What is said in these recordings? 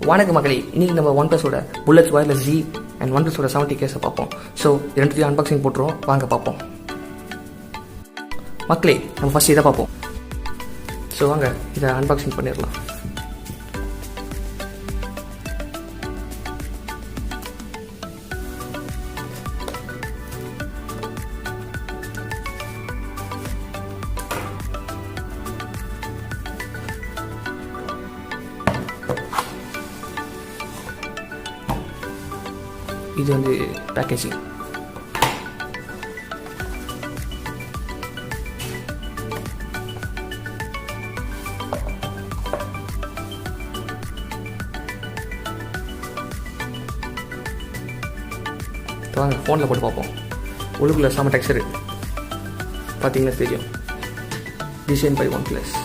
வணக்க மக்களே, இன்னைக்கு நம்ம ஒன் ப்ளஸோட புல்லட்ஸ் வயர்லெஸ் ஜி அண்ட் ஒன் ப்ளஸோட 70 கேஸை பார்ப்போம். ஸோ ரெண்டுத்தையும் அன்பாக்சிங் போட்டுருவோம், வாங்க பார்ப்போம். மக்களே, நம்ம ஃபஸ்ட் இதை பார்ப்போம். ஸோ வாங்க இதை அன்பாக்சிங் பண்ணிடலாம். இது வந்து பேக்கேஜிங். வாங்க ஃபோனில் போட்டு பார்ப்போம். உள்ளுக்குள்ள செம டெக்ஸ்சர் பார்த்தீங்கன்னா தெரியும். Design by OnePlus.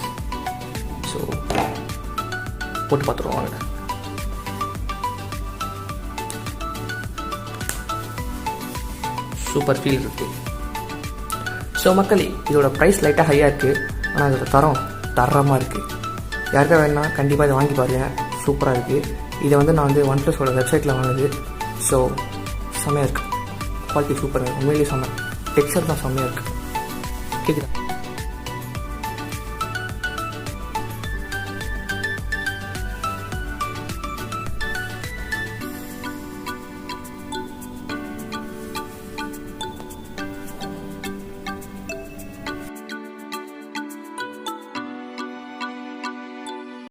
So போட்டு பார்த்துருவோம் வாங்க. சூப்பர் ஃபீல் இருக்குது. ஸோ மக்களே, இதோட ப்ரைஸ் லைட்டாக ஹையாக இருக்குது, ஆனால் இதோட தரமாக இருக்குது. யாருக்கா வேணுன்னா கண்டிப்பாக இதை வாங்கி பாருங்கள், சூப்பராக இருக்குது. இதை வந்து நான் வந்து ஒன் ப்ளஸோட வெப்சைட்டில் வாங்கினது. ஸோ செம்மையாக இருக்குது, குவாலிட்டி சூப்பராக இருக்குது, உண்மையிலேயே செம்ம. டெக்ஸ்சர் தான் செம்மையாக இருக்குது. கேட்குதா?